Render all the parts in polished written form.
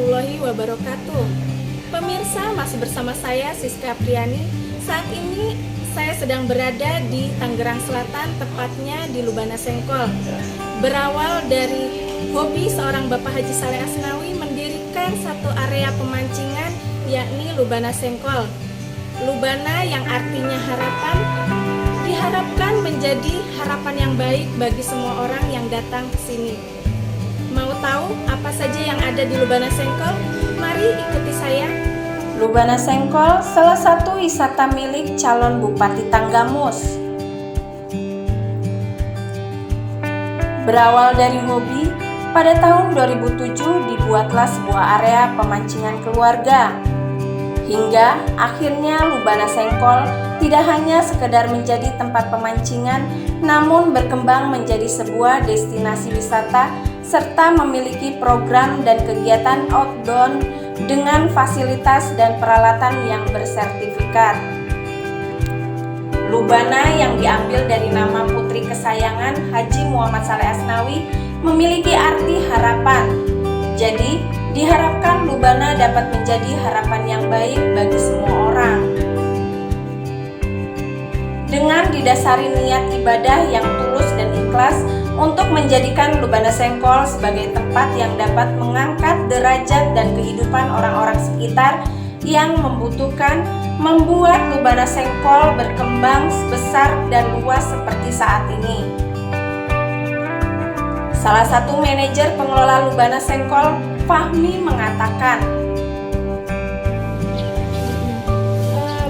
warahmatullahi wabarakatuh. Pemirsa, masih bersama saya Siska Apriani. Saat ini saya sedang berada di Tangerang Selatan, tepatnya di Lubana Sengkol. Berawal dari hobi seorang Bapak Haji Saleh Asnawi mendirikan satu area pemancingan, yakni Lubana Sengkol. Lubana yang artinya harapan, diharapkan menjadi harapan yang baik bagi semua orang yang datang ke sini. Mau tahu apa saja yang ada di Lubana Sengkol? Mari ikuti saya. Lubana Sengkol salah satu wisata milik calon Bupati Tanggamus. Berawal dari hobi, pada tahun 2007 dibuatlah sebuah area pemancingan keluarga. Hingga akhirnya Lubana Sengkol tidak hanya sekedar menjadi tempat pemancingan, namun berkembang menjadi sebuah destinasi wisata serta memiliki program dan kegiatan outbound dengan fasilitas dan peralatan yang bersertifikat. Lubana yang diambil dari nama putri kesayangan Haji Muhammad Saleh Asnawi memiliki arti harapan. Jadi, diharapkan Lubana dapat menjadi harapan yang baik bagi semua orang. Dengan didasari niat ibadah yang tulus dan ikhlas untuk menjadikan Lubana Sengkol sebagai tempat yang dapat mengangkat derajat dan kehidupan orang-orang sekitar yang membutuhkan, membuat Lubana Sengkol berkembang besar dan luas seperti saat ini. Salah satu manajer pengelola Lubana Sengkol, Fahmi, mengatakan,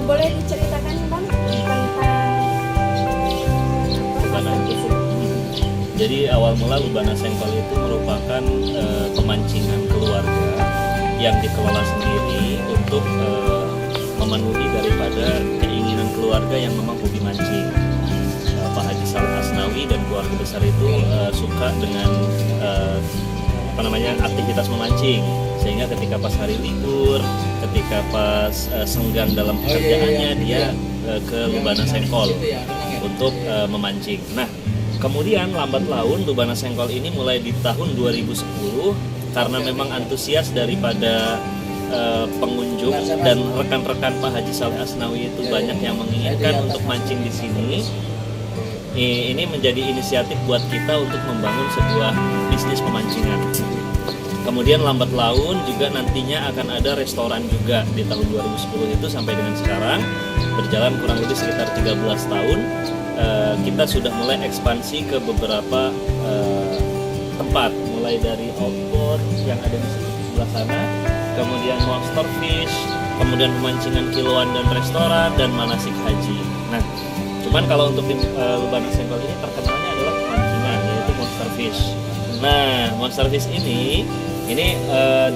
Boleh diceritakan Bang tentang Jadi awal mula Lubana Sengkol itu merupakan pemancingan keluarga yang dikelola sendiri untuk memenuhi daripada keinginan keluarga yang memang hobi mancing. Pak Haji Saleh Asnawi dan keluarga besar itu suka dengan aktivitas memancing, sehingga ketika pas hari libur, ketika pas senggang dalam pekerjaannya, dia ke Lubana Sengkol untuk memancing. Nah, kemudian lambat laun Lubana Sengkol ini mulai di tahun 2010 karena memang antusias daripada pengunjung dan rekan-rekan Pak Haji Saleh Asnawi itu banyak yang menginginkan untuk mancing di sini. Ini menjadi inisiatif buat kita untuk membangun sebuah bisnis pemancingan. Kemudian lambat laun juga nantinya akan ada restoran juga di tahun 2010 itu sampai dengan sekarang, berjalan kurang lebih sekitar 13 tahun. Kita sudah mulai ekspansi ke beberapa tempat, mulai dari outboard yang ada di sebelah sana, kemudian monster fish, kemudian pemancingan kiloan dan restoran, dan manasik haji. Nah, cuman kalau untuk di Lubana Sengkol ini terkenalnya adalah pemancingan, yaitu monster fish. Nah, monster fish ini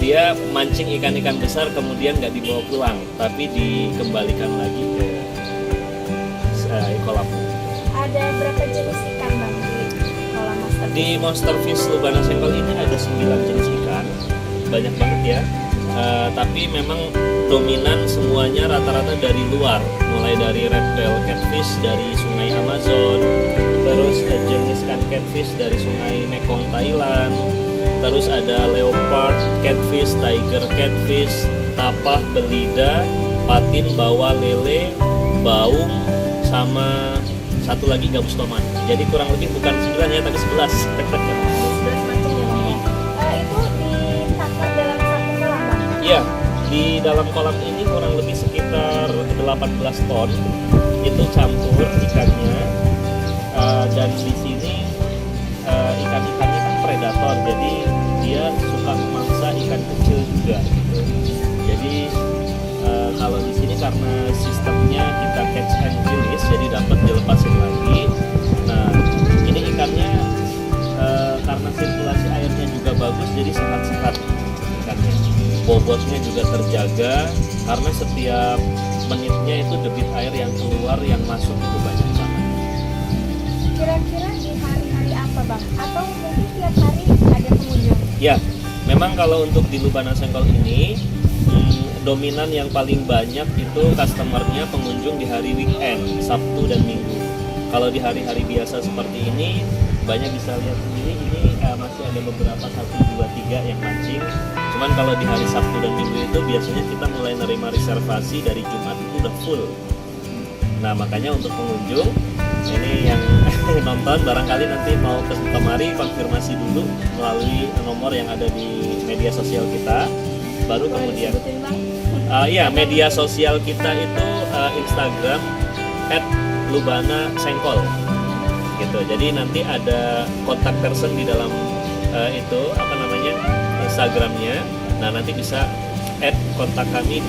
dia mancing ikan-ikan besar kemudian nggak dibawa pulang, tapi dikembalikan lagi ke kolam. ada berapa jenis ikan Bang di kolam monster? Di monster fish Lubana Sengkol ini ada 9 jenis ikan, banyak banget ya. Tapi memang dominan semuanya rata-rata dari luar, mulai dari red tail catfish dari sungai Amazon, terus jenis ikan catfish dari sungai Mekong Thailand, terus ada leopard catfish, tiger catfish, tapah, belida, patin, bawal, lele, baung, sama satu lagi gabus tomat. Jadi kurang lebih bukan 9 ya, tapi 11. 11 macam ya Bang. Itu ditakar dalam satu kolam Bang? Iya, di dalam kolam ini kurang lebih sekitar 18 ton. Itu campur ikannya. Dan di sini ikan-ikannya kan predator, jadi dia suka memangsa ikan kecil juga gitu. Jadi kalau di sini karena sistemnya kita catch and release, jadi dapat dilepasin lagi. Nah, ini ikannya karena sirkulasi airnya juga bagus, jadi sehat-sehat ikannya. Bobotnya juga terjaga karena setiap menitnya itu debit air yang keluar yang masuk itu banyak banget. Kira-kira di hari-hari apa Bang? Atau mungkin tiap hari ada pengunjung? Ya, memang kalau untuk di Lubana Sengkol ini dominan yang paling banyak itu customernya pengunjung di hari weekend, Sabtu dan Minggu. Kalau di hari-hari biasa seperti ini, banyak bisa lihat sendiri ini masih ada beberapa 1, 2, 3 yang mancing. Cuman kalau di hari Sabtu dan Minggu itu biasanya kita mulai nerima reservasi dari Jumat itu udah full. Nah makanya untuk pengunjung ini yang nonton barangkali nanti mau kemari konfirmasi dulu melalui nomor yang ada di media sosial kita, baru kemudian iya, media sosial kita itu Instagram @lubana_sengkol gitu. Jadi nanti ada kontak person di dalam itu apa namanya Instagramnya. Nah nanti bisa kontak kami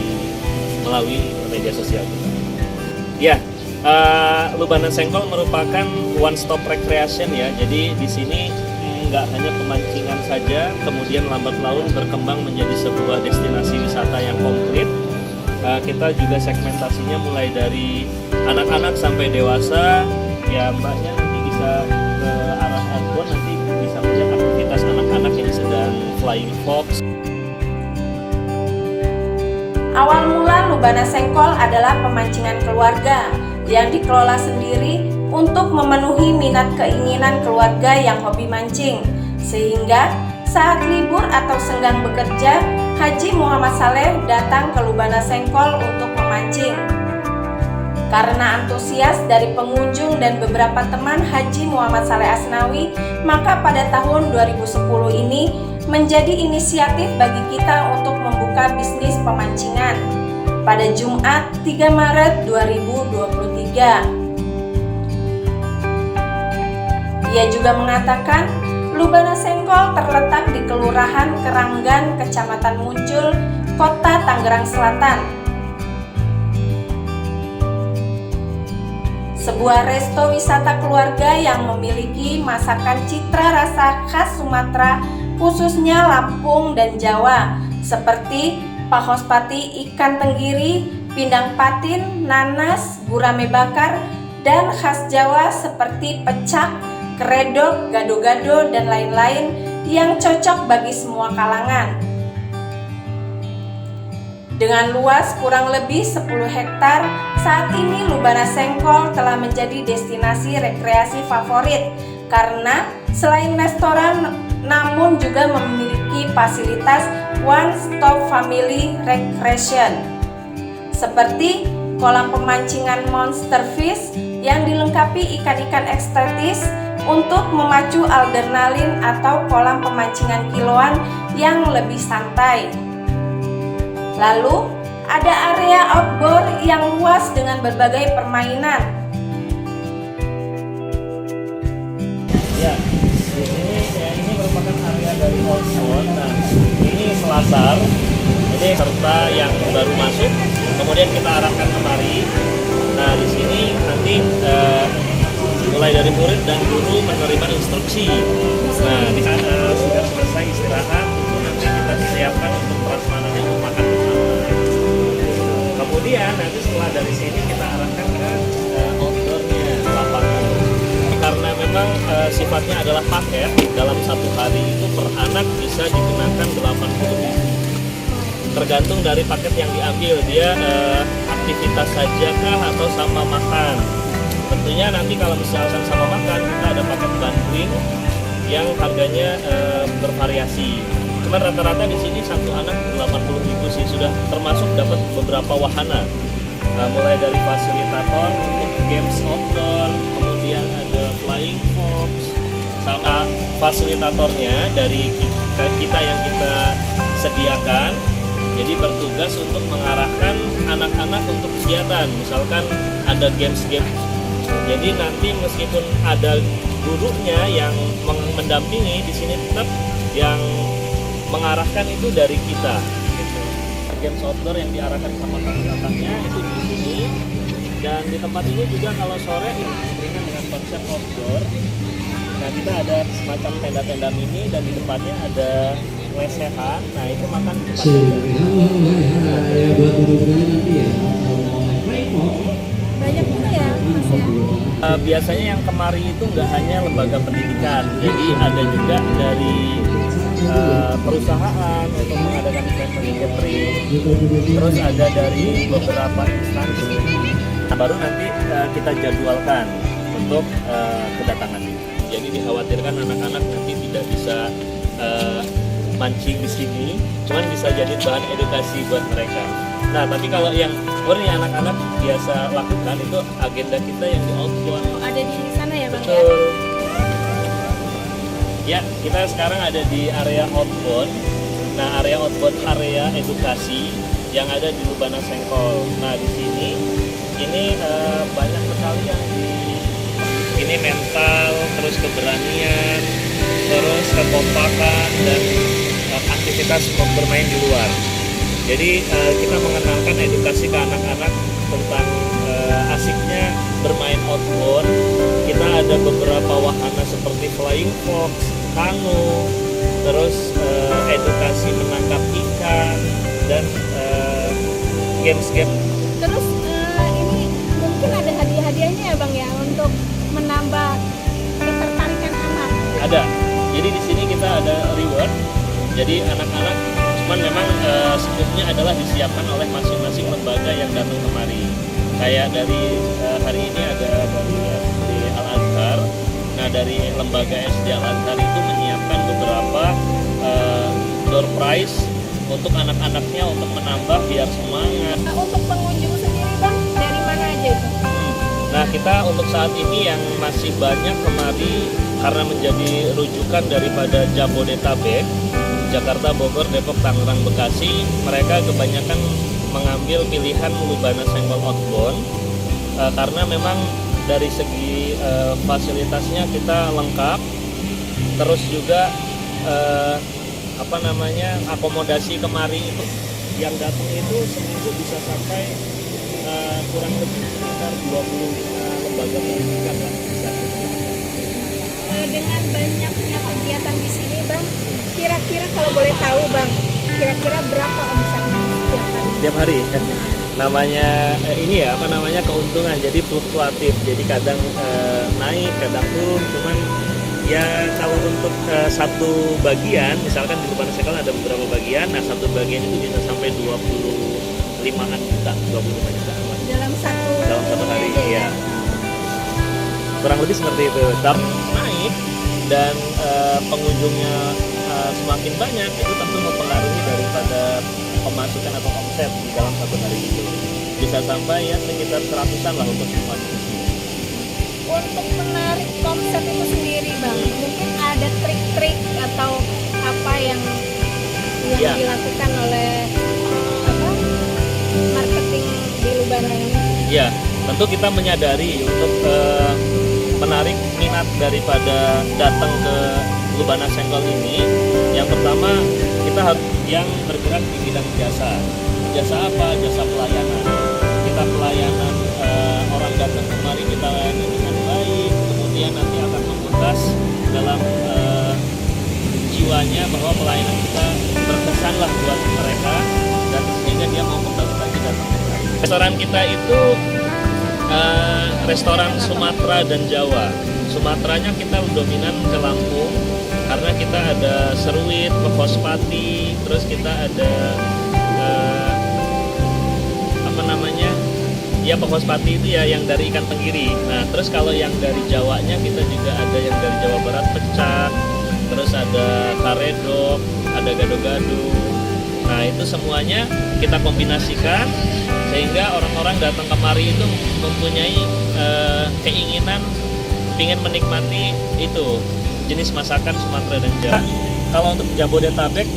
melalui media sosial kita. Ya, Lubana Sengkol merupakan one stop recreation ya. Jadi di sini nggak hanya pemancingan saja, kemudian lambat laun berkembang menjadi sebuah destinasi wisata yang komplit. Kita juga segmentasinya mulai dari anak-anak sampai dewasa. Ya mbaknya nanti bisa ke arah outbound, nanti bisa melihat aktivitas anak-anak yang sedang flying fox. Awal mula Lubana Sengkol adalah pemancingan keluarga yang dikelola sendiri untuk memenuhi minat keinginan keluarga yang hobi mancing, sehingga saat libur atau senggang bekerja, Haji Muhammad Saleh datang ke Lubana Sengkol untuk memancing. Karena antusias dari pengunjung dan beberapa teman Haji Muhammad Saleh Asnawi, maka pada tahun 2010 ini menjadi inisiatif bagi kita untuk membuka bisnis pemancingan pada Jumat 3 Maret 2023. Ia juga mengatakan Lubana Sengkol terletak di Kelurahan Keranggan, Kecamatan Muncul, Kota Tangerang Selatan. Sebuah resto wisata keluarga yang memiliki masakan citra rasa khas Sumatera, khususnya Lampung dan Jawa, seperti pahospati ikan tenggiri, pindang patin, nanas, gurame bakar, dan khas Jawa seperti pecak, keredok, gado-gado, dan lain-lain yang cocok bagi semua kalangan. Dengan luas kurang lebih 10 hektar, saat ini Lubana Sengkol telah menjadi destinasi rekreasi favorit karena selain restoran namun juga memiliki fasilitas one stop family recreation seperti kolam pemancingan monster fish yang dilengkapi ikan-ikan eksotis untuk memacu adrenalin atau kolam pemancingan kiloan yang lebih santai. Lalu ada area outdoor yang luas dengan berbagai permainan. Ya, ini merupakan area dari outbound. Nah, ini selasar. Ini serta yang baru masuk, kemudian kita arahkan kemari. Nah, di sini nanti mulai dari murid dan guru menerima instruksi. Nah, di sana sudah selesai istirahat, nanti kita siapkan untuk prasmananya untuk makan bersama. Kemudian nanti setelah dari sini kita arahkan ke outdoornya, lapangan. Karena memang sifatnya adalah paket, dalam satu hari itu per anak bisa dikenakan 80.000. Tergantung dari paket yang diambil, dia aktivitas saja kah atau sama makan. Tentunya nanti kalau misalkan sama makan, kita ada paket bundling yang harganya bervariasi. Cuman rata-rata di sini satu anak 80.000 sih, sudah termasuk dapat beberapa wahana. Mulai dari fasilitator untuk games outdoor, kemudian ada flying fox, sama fasilitatornya dari kita yang kita sediakan. Jadi bertugas untuk mengarahkan anak-anak untuk kegiatan, misalkan ada games-games. Jadi nanti meskipun ada gurunya yang mendampingi, di sini tetap yang mengarahkan itu dari kita. Games outdoor yang diarahkan sama kakak-kakaknya itu di sini, dan di tempat ini juga kalau sore ini berikan dengan konsep outdoor. Nah kita ada semacam tenda-tenda mini dan di depannya ada lesehan. Nah itu makan di Banyak juga ya Mas ya. Biasanya yang kemari itu nggak hanya lembaga pendidikan, jadi ada juga dari perusahaan untuk mengadakan event catering, terus ada dari beberapa instansi. Baru nanti kita jadwalkan untuk kedatangan. Jadi dikhawatirkan anak-anak nanti tidak bisa mancing di sini, cuman bisa jadi bahan edukasi buat mereka. Nah, tapi kalau yang murni anak-anak biasa lakukan itu agenda kita yang di outbound. Oh, ada di sana ya Bang ya? Betul. Ya, kita sekarang ada di area outbound. Nah, area outbound area edukasi yang ada di Lubana Sengkol. Nah, di sini ini banyak sekali yang ini mental, terus keberanian, terus kekompakan dan aktivitas bermain di luar. Jadi kita mengenalkan edukasi ke anak-anak tentang asiknya bermain outbound. Kita ada beberapa wahana seperti flying fox, kanu, terus edukasi menangkap ikan dan games-game. Terus ini mungkin ada hadiah-hadiahnya ya Bang ya untuk menambah ketertarikan anak. Ada. Jadi di sini kita ada reward. Jadi anak-anak cuman memang sebetulnya adalah disiapkan oleh masing-masing lembaga yang datang kemari. Kayak dari hari ini ada dari SD Al-Azhar. Nah, dari lembaga SD Al-Azhar itu menyiapkan beberapa door prize untuk anak-anaknya untuk menambah biar semangat. Nah, untuk pengunjung sendiri Bang, dari mana aja itu? Nah, kita untuk saat ini yang masih banyak kemari karena menjadi rujukan daripada Jabodetabek, Jakarta, Bogor, Depok, Tangerang, Bekasi, mereka kebanyakan mengambil pilihan Lubana Sengkol outbound karena memang dari segi fasilitasnya kita lengkap, terus juga akomodasi kemari itu yang datang itu seminggu bisa sampai kurang lebih sekitar 25 lembaga pendidikan lah bisa. Dengan banyaknya kegiatan di sini Bang, kira-kira kalau boleh tahu Bang, kira-kira berapa omsetnya Tiap hari kan namanya ini ya keuntungan, jadi fluktuatif, jadi kadang naik kadang turun, cuman ya kalau untuk satu bagian misalkan di Lubana Sengkol ada beberapa bagian, nah satu bagian itu bisa sampai 25-an juta, 25 juta dalam satu hari aja ya. Kurang lebih seperti itu. Dan naik dan pengunjungnya semakin banyak, itu tentu mempengaruhi daripada pemasukan atau omset di dalam satu hari itu. Bisa sampai ya sekitar 100-an lah untuk semuanya. Untuk menarik konsep itu sendiri Bang, mungkin ada trik-trik atau apa yang Ya. dilakukan oleh marketing di Lubana ini? Ya, tentu kita menyadari untuk menarik minat daripada datang ke Lubana Sengkol ini. Yang pertama, kita harus yang bergerak di bidang jasa. Jasa apa? Jasa pelayanan. Kita pelayanan orang datang kemari kita layani dengan baik, kemudian nanti akan membekas dalam jiwanya bahwa pelayanan kita berkesan lah buat mereka dan sehingga dia mau kembali lagi datang kemari. Restoran kita itu restoran Sumatera dan Jawa. Sumateranya kita dominan ke Lampung karena kita ada seruit, pekospati, terus kita ada pekospati itu ya yang dari ikan tenggiri. Nah, terus kalau yang dari Jawanya kita juga ada yang dari Jawa Barat pecak, terus ada karedok, ada gado-gado. Nah, itu semuanya kita kombinasikan sehingga orang-orang datang kemari itu mempunyai keinginan ingin menikmati itu jenis masakan Sumatera dan Jawa. Kalau untuk Jabodetabek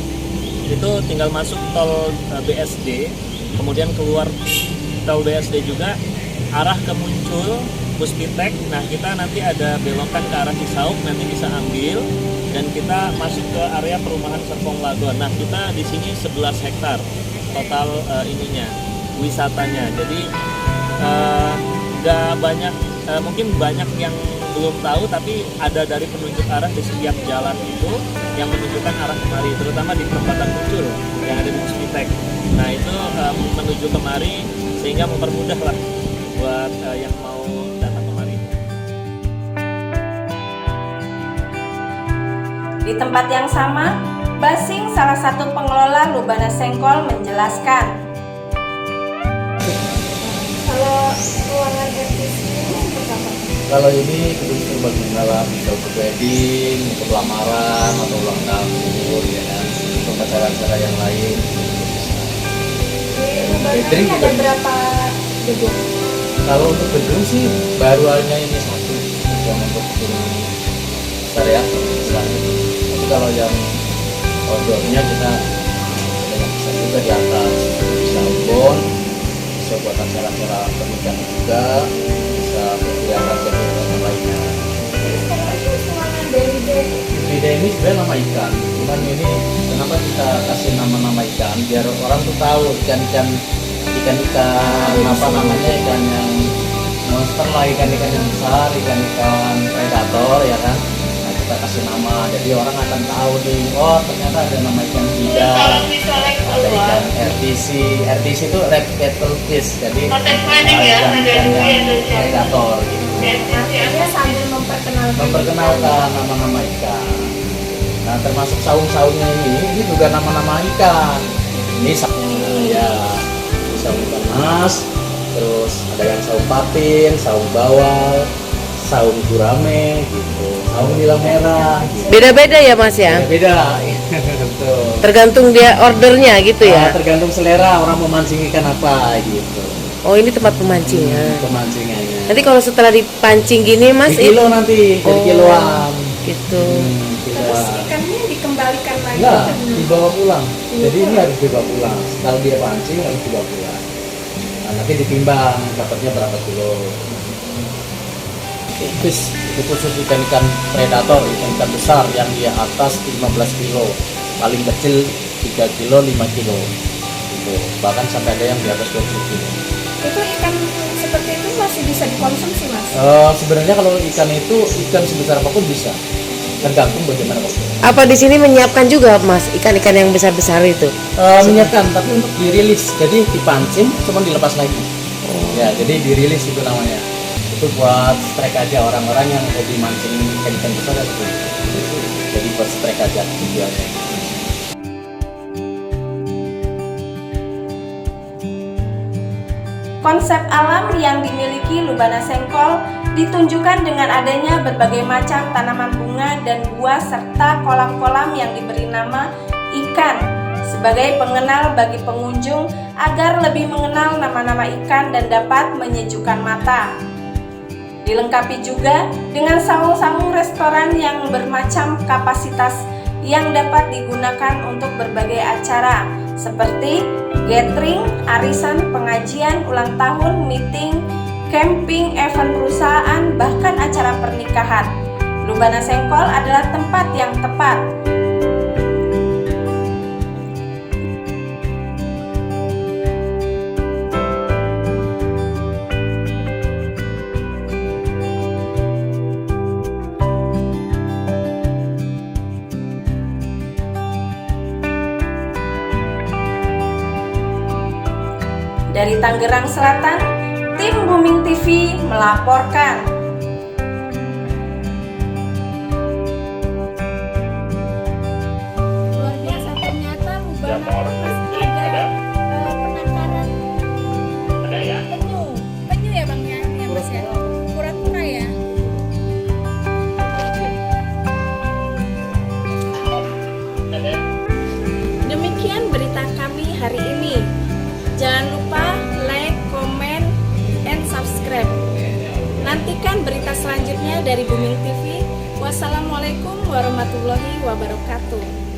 itu tinggal masuk tol BSD, kemudian keluar tol BSD juga arah ke Muncul, Puspitek. Nah, kita nanti ada belokan ke arah Cisauk, nanti bisa ambil dan kita masuk ke area perumahan Serpong Lagon. Nah, kita di sini 11 hektar total wisatanya. Jadi nggak banyak, mungkin banyak yang belum tahu, tapi ada dari penunjuk arah di setiap jalan itu yang menunjukkan arah kemari, terutama di perempatan Muncul yang ada di Puspitek. Nah, itu menuju kemari sehingga mempermudah lah buat yang mau datang kemari. Di tempat yang sama, Basing, salah satu pengelola Lubana Sengkol, menjelaskan. Kalau ruangan etnis ini berapa? Kalau ini kedua bagaimana lah, bisa untuk wedding, untuk lamaran atau ulang tahun, ya kan. untuk acara-acara yang lain. Catering ada berapa gedung? Kalau untuk gedung sih baru hanya ini satu yang untuk gedung syariah besar. Tapi kalau yang outdoornya kita banyak bisa juga di atas, bisa outbound, bisa buat acara-acara pernikahan juga, bisa kegiatan kegiatan lainnya. Beda ini sebenarnya nama ikan, cuman ini kenapa kita kasih nama-nama ikan biar orang tuh tahu ikan-ikan apa namanya, ikan yang monster lah, ikan-ikan yang besar, ikan-ikan predator ya kan. Nah, kita kasih nama, jadi orang akan tahu nih, oh ternyata ada nama ikan hidang, ada ikan RTC itu red cattle fish, jadi ikan-ikan yang predator gitu. Dia sambil Memperkenalkan nama-nama ikan. Nah, termasuk saung-saungnya ini juga nama-nama ikan. Ini saung ya, ini saung ikan mas, terus ada yang saung patin, saung bawal, saung gurame gitu, saung nila merah. Gitu. Beda-beda ya Mas ya? Beda, betul. Tergantung dia ordernya gitu ya? Tergantung selera orang memancing ikan apa gitu. Oh ini tempat pemancingan. Pemancingannya. Nanti kalau setelah dipancing gini Mas, Di kilo nanti, jadi kiloan. Gitu. Terus ikannya dikembalikan lagi. Enggak, dibawa pulang. Jadi ini harus dibawa pulang. Kalau dia pancing harus dibawa pulang. Nah, nanti ditimbang dapatnya berapa kilo. Fish itu khusus ikan-ikan predator, ikan-ikan besar yang di atas 15 kilo. Paling kecil 3 kilo, 5 kilo. Gitu. Bahkan sampai ada yang di atas 20 kilo. Itu ikan seperti itu masih bisa dikonsumsi Mas? Sebenarnya kalau ikan itu ikan sebesar apapun bisa, tergantung bagaimana waktu. Apa di sini menyiapkan juga Mas ikan-ikan yang besar-besar itu? Menyiapkan, tapi untuk dirilis, jadi dipancing, cuma dilepas lagi. Ya, jadi dirilis itu namanya. Itu buat strike aja orang-orang yang hobi mancing ikan-ikan besar ya seperti itu. Jadi buat strike aja tujuannya. Konsep alam yang dimiliki Lubana Sengkol ditunjukkan dengan adanya berbagai macam tanaman bunga dan buah serta kolam-kolam yang diberi nama ikan sebagai pengenal bagi pengunjung agar lebih mengenal nama-nama ikan dan dapat menyejukkan mata. Dilengkapi juga dengan saung-saung restoran yang bermacam kapasitas yang dapat digunakan untuk berbagai acara seperti gathering, arisan, pengajian, ulang tahun, meeting, camping, event perusahaan, bahkan acara pernikahan. Lubana Sengkol adalah tempat yang tepat. Dari Tangerang Selatan, tim Booming TV melaporkan. Luar biasa, ternyata Lubana masih ada penangkaran penyu ya Bang ya Mas ya, kura-kura ya. Demikian berita kami hari ini. Jangan lupa like, comment, and subscribe. Nantikan berita selanjutnya dari Booming TV. Wassalamualaikum warahmatullahi wabarakatuh.